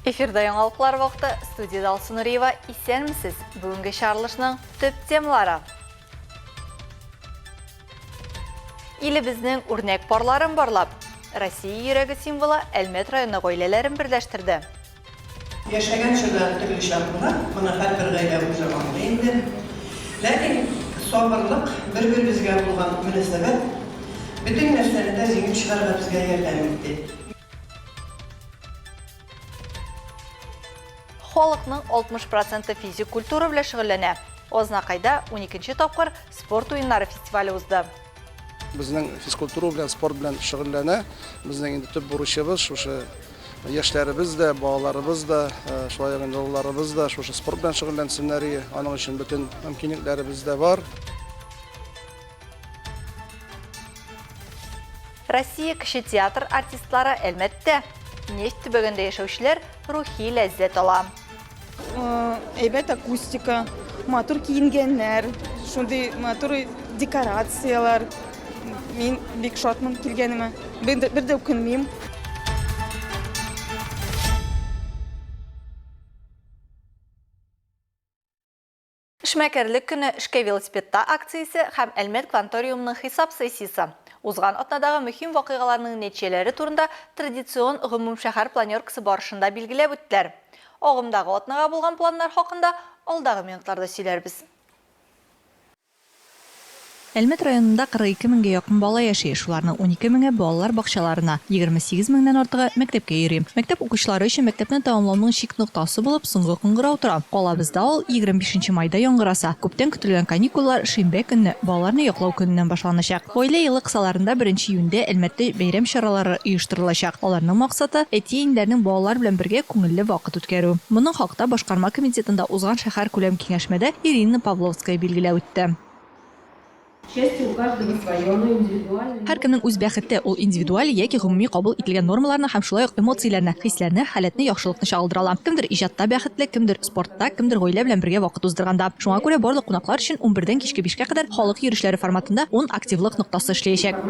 Эфирда яңалыклар вакыты, студияда Алсу Нуриева, исәнмесез? Бүгенге чаралышның төп темалары. Илебезнең үрнәк парларын барлап, Россия йөрәге символы Әлмәт районы гаиләләрен берләштерде. Яшәгән чорда төрле шартлар, моны һәрбер гаилә үзе аңлый инде. Ләкин сабырлык, бер-беребезгә булган мөнәсәбәт бөтен нәрсәне дә җиңеп чыгарга безгә ярдәм итте. Халыкның 60% физик культура белән шөгыльләнә. Ознакайда 12-нче тапкыр спорт уеннары фестивале узды. Безнең физкультура белән спорт белән шөгыльләнә. Безнең инде төп бурычыбыз шушы яшьләребез дә, балаларыбыз да, шулай ук олыларыбыз да шушы спорт белән шөгыльләнсеннәр. Аның өчен бөтен мөмкинлекләребез дә бар. Россия кеше театр артистлары Әлмәттә нефть төбәгендә яшәүчеләр рухи ләззәт ала. Әйбәт акустика, матур киенгәннәр, шундый матур декорациялар. Мин бик шатмын килгәнемә. Бер дә үкенмим. Эшмәкәрлек көне эшкә велосипедта акциясе һәм Әлмәт кванториумның хисап сессиясе. Узган атнадагы мөһим вакыйгаларның нәтиҗәләре турында традицион гомум шәһәр планеркасы барышында билгеләп үттеләр. Агымдагы атнага булган планнар хакында алдагы минутларда сөйләрбез. Әлмәт районында 42 меңгә якын бала яши, шуларның 12 меңе балалар бакчаларына, 28 меңнән артыгы мәктәпкә йөри. Мәктәп укучылары өчен мәктәпне тәмамлауның шик ноктасы булып соңгы кыңгырау тора. Калабызда ул 25 майда яңгыраса. Күптән көтелгән каникуллар шимбә көнне балаларны яклау көненнән башланачак. Гаилә елы кысаларында 1 июньдә Әлмәттә бәйрәм чаралары оештырылачак. Аларның максаты әти-әниләрнең балалар белән бергә күңелле вакыт үткәрү. Моның хакта башкарма комитетында узган шәһәр күләм киңәшмәдә Ирина Павловская билгеләп үтте. Һәркемнең үз бәхете, ул индивидуаль яки гомуми кабул ителгән нормаларны һәм шулай ук эмоцияләрне, хисләрне, халәтне, яхшылыкны чагылдыра. Кемдер иҗатта бәхетле, кемдер спортта, кемдер гаилә белән бергә вакыт уздырганда. Шуңа күрә барлык кунаклар өчен 11-дән кичке 5-кә кадәр халык йөрешләре форматында 10 активлык ноктасы эшләячәк.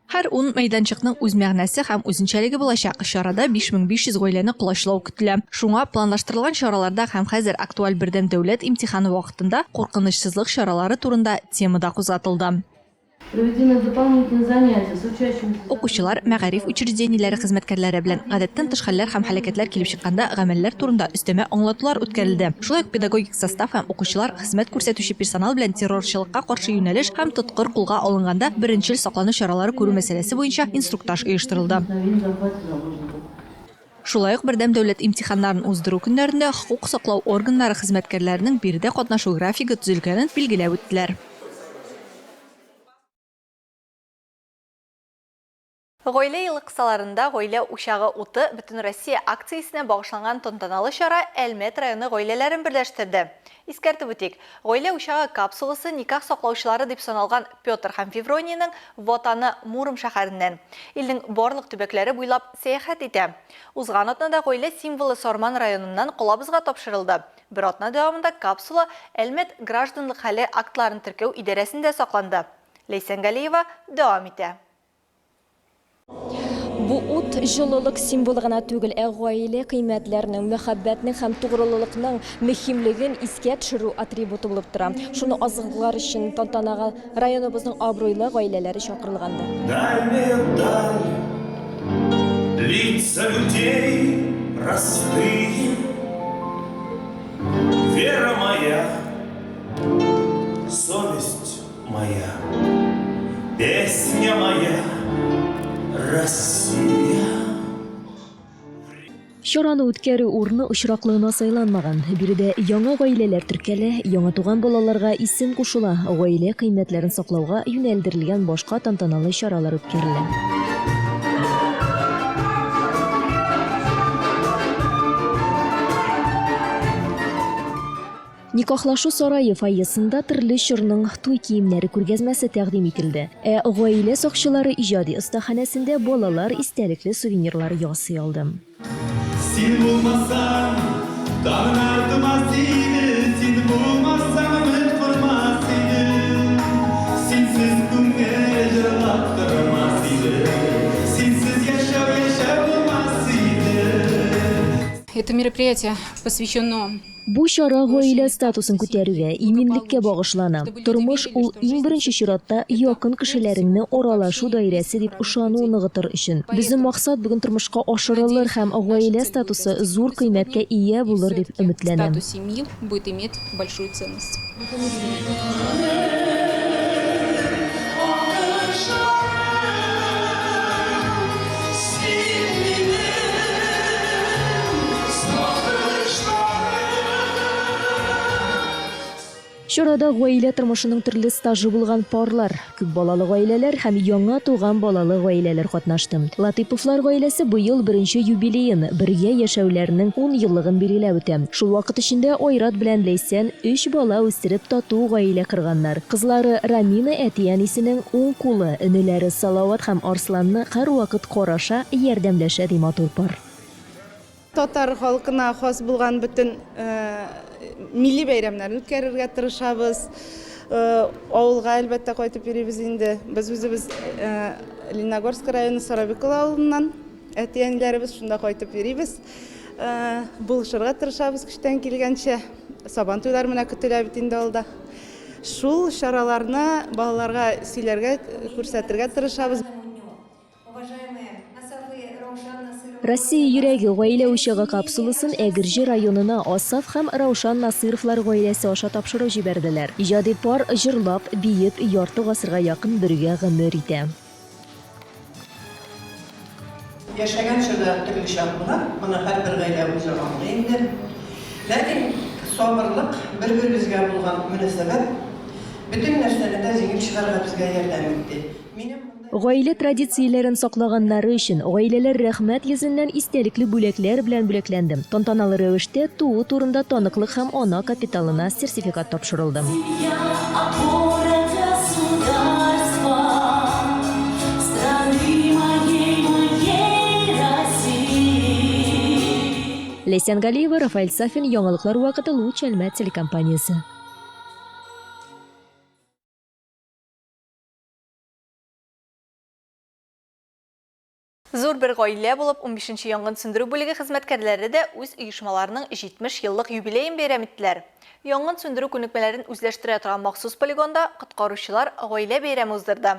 Һәр 10 мәйданчыкның үз мәгънәсе һәм үзенчәлеге булачак. Чарада 5500 гаиләне кулачлау көтелә. Шуңа планлаштырылган чараларда һәм хәзер актуаль бердәм дәүләт имтиханы вакытында куркынычсызлык чаралары турында темада кузатылды. Укучылар мәгариф учреждениеләре хезмәткәрләре белән гадәттән тыш хәлләр һәм һәлакәтләр килеп чыкканда гамәлләр турында өстәмә аңлатулар үткәрелде. Шулай ук педагогик состав һәм укучылар хезмәт күрсәтүче персонал белән террорчылыкка каршы юнәлеш һәм тоткыр кулга алынганда беренчел саклану чаралары күрү мәсьәләсе буенча инструктаж оештырылды. Шулай ук бердәм дәүләт имтиханнарын уздыру көннәрендә хукук саклау органнары хезмәткәрләренең биредә катнашу графигы төзелгәнен билгеләп үттеләр. Гаилә елы кысаларында гаилә учагы уты бөтен Россия акциясенә багышланган тантаналы чара Әлмәт районы гаиләләрен берләштерде. Искәртеп үтик, гаилә учагы капсуласы никах саклаучылары дип саналган Петр һәм Февронияның ватаны Муром шәһәреннән илнең барлык төбәкләре буйлап сәяхәт итә. Узган атнада гаилә символы Сарман районыннан Калабызга тапшырылды. Бер атна дәвамында капсула Әлмәт гражданлык хәле актларын теркәү идарәсендә сакланды. Ләйсән Галиева дәвам итә. Бу ут җылылык символы гына түгел, гаилә кыйммәтләренең, мәхәббәтнең һәм тугрылыкның мөһимлеген искә төшерү атрибуты булып тора. Шуны азыклар өчен тантанага районыбызның абруйлы гаиләләре чакырылганды. Лица людей простые, вера моя, совесть моя, песня моя. Россия. Чараны үткәрү урны очраклыгына сайланмаган. Биредә яңа гаиләләр теркәлә, яңа туган балаларга исем кушыла, гаилә кыйммәтләрен саклауга юнәлдерелгән башка тантаналы чаралар үткәрелә. Никахлашу сарайы фойесында төрле чорның туй киемнәре күргәзмәсе тәкъдим ителде. Гаилә сакчылары иҗади остаханәсендә балалар истәлекле сувенирлар ясый алды. Син булмасаң, тагын артымас иде, син булмасаң, өмет курмас иде. Синсез күңел җырлап тормас иде, синсез яшәү булмас иде. Это мероприятие посвящено Бу чара гаилә статусын күтәрүгә, иминлеккә багышлана. Тормыш ул иң беренче чиратта якын кешеләреңне аралашу даирәсе дип ышану ныгытыр өчен. Безнең максат бүген тормышка ашырылыр һәм гаилә статусы зур кыйммәткә ия булыр дип өметләнәм. статус семьи будет иметь большую ценность. Чарада гаилә тормышының төрле стажы булган парлар, күп балалы гаиләләр һәм яңа туган балалы гаиләләр катнашты. Латыповлар гаиләсе быел беренче юбилеен, бергә яшәүләренең 10 еллыгын билгеләп үтә. Шул вакыт эчендә Айрат белән Ләйсән 3 бала үстереп тату гаилә кырганнар. Кызлары Рамина әти-әнисенең уң кулы, энеләре Салават һәм Арсланны һәр вакыт караша, ярдәмләшә ди матур пар. Татар халкына хас булган бөтен милли бәйрәмнәрне үткәрергә тырышабыз. Авылга әлбәттә кайтып йөрибез инде. Без үзебез Лениногорск районы Сарабекол авылыннан әти-әниләребез шунда кайтып йөрибез. Булышырга тырышабыз көчтән килгәнчә. Сабан туйлары менә көтелә бит инде алда. Шул чараларны балаларга сөйләргә, күрсәтергә тырышабыз. Россия йөрәге гаилә учагы капсуласын Әгерҗе районына Асаф һәм Раушан Насыровлар гаиләсе аша тапшырып җибәрделәр. Иҗади пар җырлап, биеп, ярты гасырга якын бергә гомер итә. Яшәгән чорда төрле чаклар, моны һәрбер гаилә үзе аңлый инде. Ләкин сабырлык, бер-беребезгә булган мөнәсәбәт бөтен нәрсәне дә җиңеп чыгарга безгә ярдәм итте. Гаилә традицияләрен саклаганнары өчен гаиләләр рәхмәт йөзеннән истәлекле бүләкләр белән бүләкләнде. Тантаналы рәвештә туу турында таныклык һәм ана капиталына сертификат тапшырылды. Ләйсән Галиева, Рафаэль Сафин, яңалыклар вакыты Луч Әлмәт телекомпаниясе. Зур бер гаилә булып 15-нче янгын сөндерү бүлеге хезмәткәрләре дә үз оешмаларының 70 еллык юбилеен бәйрәм иттеләр. Янгын сөндерү күнекмәләрен үзләштерә торган махсус полигонда коткаручылар гаилә бәйрәме уздырды.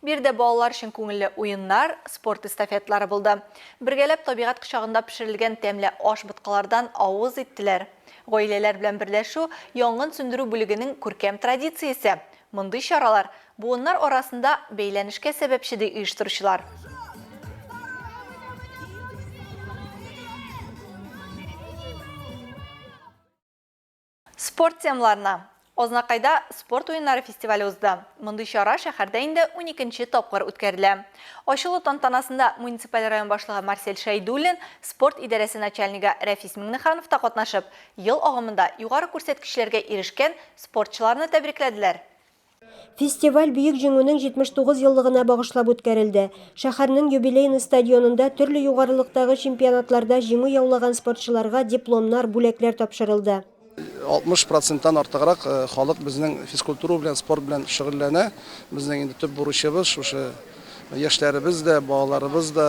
Бирдә балалар өчен күңелле уеннар, спорт эстафеталары булды. Бергәләп табигать кочагында пешерелгән тәмле аш боткалардан авыз иттеләр. Гаиләләр белән берләшү янгын сөндерү бүлегенең күркәм традициясе. Мондый чаралар буыннар арасында бәйләнешкә сәбәпче ди оештыручылар. Спорт темаларына. Ознакайда спорт уеннары фестивале узды. Мондый чара шәһәрдә инде 12-нче тапкыр үткәрелә. Ачылу тантанасында муниципаль район башлыгы Марсель Шайдуллин, спорт идарәсе начальнигы Рәфис Миңнеханов та катнашып, ел агымында югары күрсәткечләргә ирешкән спортчыларны тәбрикләделәр. Фестиваль бүйек җиңүнең 79 еллыгына багышлап үткәрелде. Шәһәрнең юбилейный стадионында төрле югарылыктагы чемпионатларда җиңү яулаган спортчыларга дипломнар, бүләкләр тапшырылды. 60%-тан артыграк халык безнең физкультура белән, спорт белән шөгыльләнә. Безнең инде төп бурычыбыз шушы яшьләребез дә, балаларыбыз да,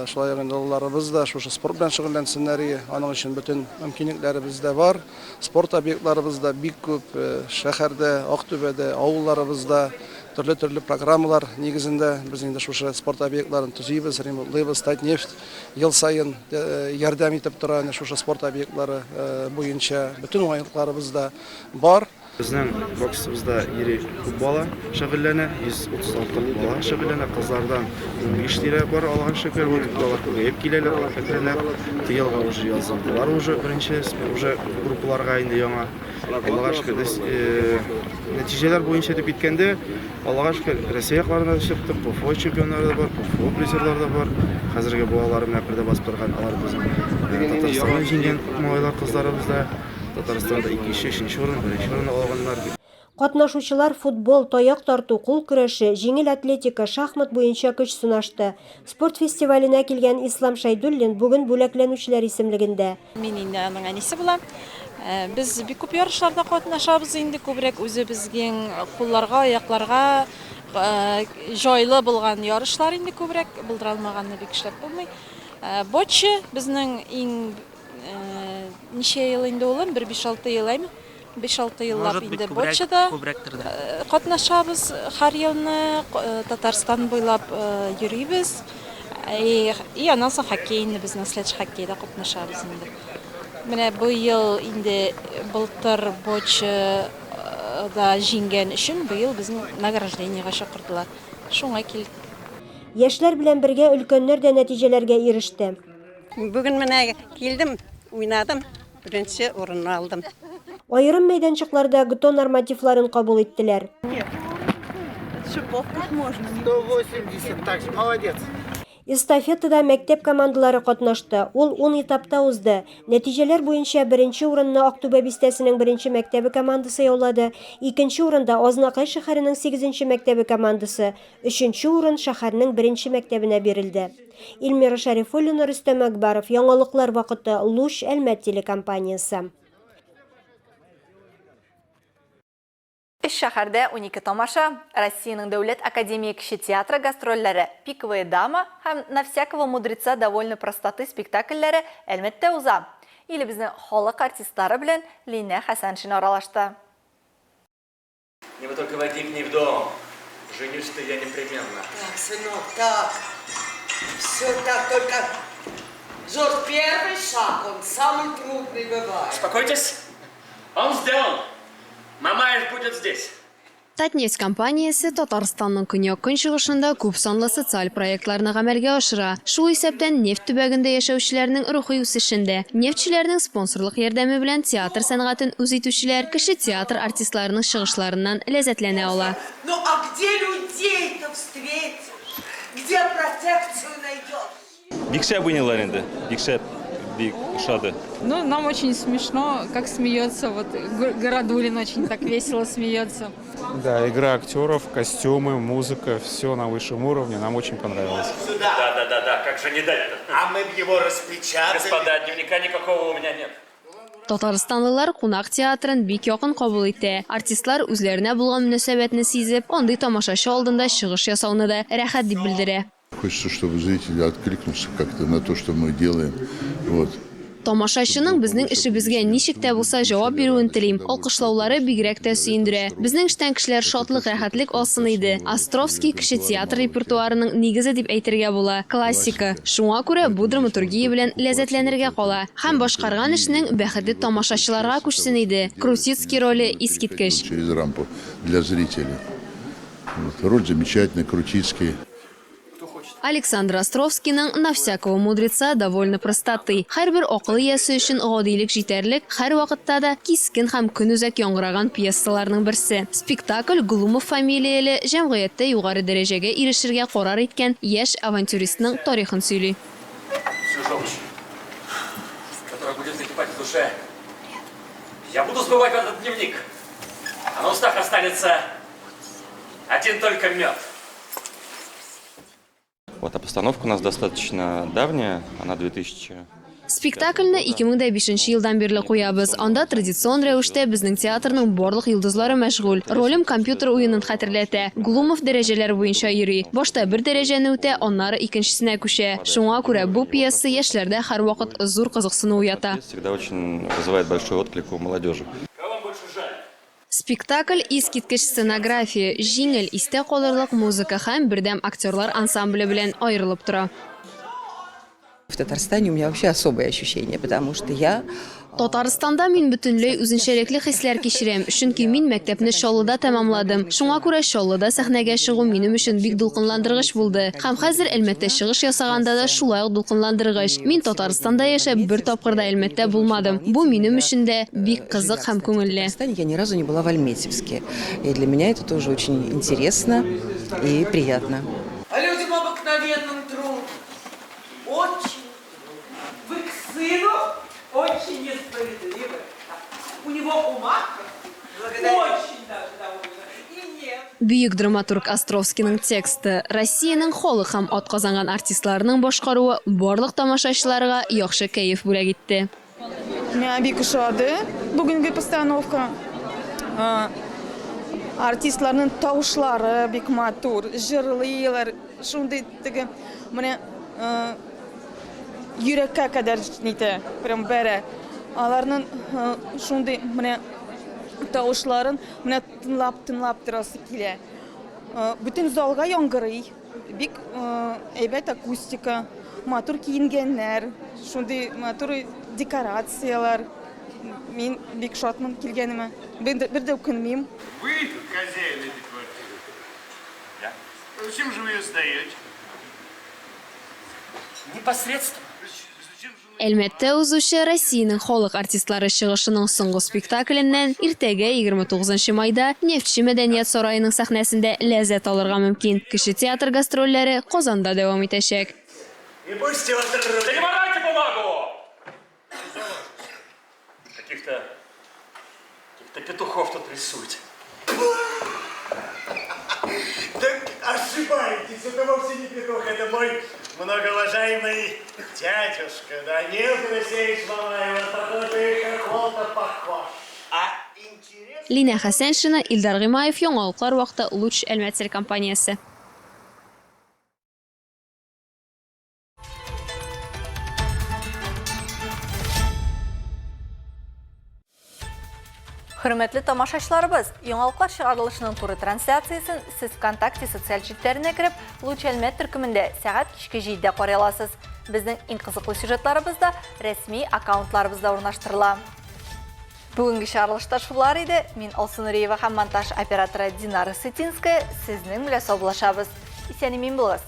шулай ук улларыбыз да шушы спорт белән шөгыльләнсеннәр. Аның өчен бөтен мөмкинлекләребез дә бар. Спорт объектларыбыз да бик күп, шәһәрдә, Актүбәдә, авылларыбызда төрле программалар нигезендә без инде шушы спорт объектларын төзибез, ремонтлыйбыз. Татнефть ел сайын ярдәм итеп тора шушы спорт объектлары буенча бөтен уңайлыкларыбыз да бар. Безнең боксыбызда ире күп бала шөгыльләнә, 136 бала шөгыльләнә, кызлардан 15 тирә бар алган шөкер, балалар күбәеп киләләр, фәтләнә. Тыелга уже язылдылар, уже беренче уже группаларга инде яңа. Аллага шөкер, нәтиҗәләр буенча дип әйткәндә, Аллага шөкер, Россия якларына чыктык, ПФО чемпионнары да бар, ПФО призерлары да бар. Хәзерге балалар белән бергә басып торган алар безнең Татарстаннан җиңгән малайлар, кызларыбыз да Татарстанда 2-3 урын, 1 урын алганнар. Катнашучылар футбол, таяк тарту, кул көрәше, җиңел атлетика, шахмат буенча көч сынашты. Спорт фестиваленә килгән Ислам Шайдуллин бүген бүләкләнүчеләр исемлегендә. Мин инде аның әнисе булам. Без бик күп ярышларда катнашабыз инде, күбрәк үзебезнең кулларга, аякларга җайлы булган ярышлар инде күбрәк булдыра алмаганны бик эшләп булмый. Бочы безнең иң ниче ел инде улым, 1-5-6 ел әйме. 5-6 еллап инде бочада катнашабыз һәр елны, Татарстан буйлап йөрибез. И аннан соң хоккейны без наследие хоккейда катнашабыз инде. Менә бу ел инде былтыр боча да җиңгән өчен бу ел безне награждениегә чакырдылар. Шуңа килдек. Яшьләр белән бергә өлкәннәр дә нәтиҗәләргә иреште. Бүген менә килдем, уйнадым, беренче урынны алдым. Айрым мәйданчыкларда ГТО нормативларын кабул иттеләр. 180, так же, молодец. Эстафетада мәктәп командалары катнашты. Ул 10 этапта узды. Нәтиҗәләр буенча беренче урынны Актүбә бистәсенең беренче мәктәбе командасы яулады. Икенче урында Азнакай шәһәренең 8нче мәктәбе командасы. Өченче урын шәһәрнең беренче мәктәбенә бирелде. Илмира Шәрифуллина, Рөстәм Әкбаров, Яңалыклар вакыты, Луч, Әлмәт телекомпаниясе. Эш шәһәрдә 12 тамаша, Россиянең дәүләт академия кече театры гастрольләре, Пиковая дама һәм На всякого мудреца довольно простоты спектакльләре Әлмәттә уза. Илебезнең халык артистлары белән Линә Хәсәншин аралашты. Не вы только возникни в дом. Женюсь-то я непременно. Так, сынок, так. Все так, только Жорж, первый шаг, он самый трудный бывает. Успокойтесь. Он сделан. Мамаев будет здесь. Татнефть компаниясе Татарстанның көньяк чыгышында күп санлы социаль проектларны гамәлгә ашыра. Шул исәптән нефть төбәгендә яшәүчеләрнең рухи үсешендә, нефтьчеләрнең спонсорлык ярдәме белән театр сәнгатен үз итүчеләр кеше театр артистларының чыгышларыннан ләззәтләнә ала. Ну а где людей-то встретишь? Где протекцию найдешь? Бикше обняла инде, бикше бик шады. Ну, нам очень смешно, как смеется. Вот Городулин очень так весело смеется. Да, игра актеров, костюмы, музыка, все на высшем уровне. Нам очень понравилось. Да, как же не дать-то? А мы б его распечатали. Господа, дневника никакого у меня нет. Татарстанлылар кунак театрын бик якын кабул итә. Артистлар үзләренә булган мөнәсәбәтне сизеп, андый тамашачы алдында чыгыш ясауны да рәхәт дип белдерә. Хочется, чтобы зрители откликнулись как-то на то, что мы делаем. Вот. Тамашачының безнең эшебезгә ничек тә булса җавап бирүен телим. Алкышлаулары бигрәк тә сөендерә. Безнең эштән кешеләр шатлык, рәхәтлек алсын иде. Островский кеше театр репертуарының нигезе дип әйтергә була. Классика. Шуңа күрә бу драматургия белән ләззәтләнергә кала. Һәм башкарган эшнең бәхете тамашачыларга күчсен иде. Крутицкий роли искиткеч. Через рампу для зрителей. Вот. Роль замечательная, Крутицкий. Александр Островскийның «На всякого мудреца» довольно простоты. Һәрбер акыл иясе өчен гадилек җитәрлек, һәр вакытта да кискен һәм көнүзәк яңгыраган пьесаларның берсе. Спектакль Глумов фамилияле җәмгыятьтә югары дәрәҗәгә ирешергә карар иткән яшь авантюристның тарихын сөйли. Всю желчь, которая будет закипать в душе, я буду сбывать в этот дневник. А на устах останется один только мед. Вот, а постановка у нас достаточно давняя, она 2000... Спектакльне 2005 елдан бирле куябыз. Анда традицион рәвештә безнең театрның барлык йолдызлары мәшгуль. Ролем компьютер уенын хәтерләтә. Глумов дәрәҗәләр буенча йөри. Башта бер дәрәҗәне үтә, аннары икенчесенә күчә. Шуңа күрә бу пьеса яшьләрдә һәрвакыт зур кызыксыну уята. Всегда очень вызывает большой отклик у молодежи. Спектакль искиткеч сценография, җиңел, истә калырлык музыка һәм бердәм актерлар ансамбле белән аерылып тора. В Татарстане у меня вообще особое ощущение, потому что я... Татарстанда мин бөтенләй үзенчәлекле хисләр кичерәм, чөнки мин мәктәпне Чаллыда тәмамладым. Шуңа күрә Чаллыда сәхнәгә чыгу минем өчен бик дулкынландыргыч булды. Һәм хәзер Әлмәттә чыгыш ясаганда да шулай ук дулкынландыргыч. Мин Татарстанда яшәп, бер тапкыр да Әлмәттә булмадым. Бу минем өчен дә бик кызык һәм күңелле. Я ни разу не была в Альметьевске. И для меня это тоже очень интересно и приятно. А людям обыкновенным труд. Очень. Вы к сыну очень несправедливы. У него ума очень даже довольно. И нет. Бүйек драматург Островскийның тексты, Россиянең халык һәм атказанган артистларының башкаруы барлык тамашачыларга яхшы кәеф бүләк итте. Меня бик ошады бүгенге постановка. Артистларның тавышлары бик матур, җырлыйлар, шундый теге менә йөрәккә кадәр нитә, прям бәрә. Аларның шундай менә тавышларын менә тынлап торасы килә. Бүтән залга яңгырый. Бик әйбәт акустика, матур киенгәннәр, шундай матур декорациялар. Мин бик шатмын килгәнемә. Бер дә үкенмим. Вы тут хозяин этой квартиры. Да? Зачем же вы ее сдаете? Непосредственно. Әлмәттә узучы Россиянең халык артистлары чыгышының соңгы спектакленнән иртәгә 29 майда Нефтче мәдәният сараеның сәхнәсендә ләззәт алырга мөмкин. Кеше театр гастрольләре Казанда дәвам итәчәк. И пусть театр... Да не морайте бумагу! Каких-то петухов тут рисуете. Так ошибаетесь, это вовсе не петух, это мой многоуважаемый дядюшка, Данил Алексеевич Мамаев, такой хохол-то похож. Лина Хәсәншина, Илдар Гыймаев, яңалыклар вакыты Луч Әлмәт телекомпаниясе. Хөрмәтле тамашачыларыбыз, яңалыклар чыгарылышының туры трансляциясын сез ВКонтакте социаль җитәкләренә кереп, Луч Әлмәт төркемендә сәгать кичке 7-дә карый аласыз. Безнең иң кызыклы сюжетларыбыз да рәсми аккаунтларыбызда урнаштырыла. Бүгенге чыгарылышта шулар иде. Мин Алсу Нуриева һәм монтаж операторы Динара Сытинская сезнең белән саубуллашабыз. Исән-имин булыгыз.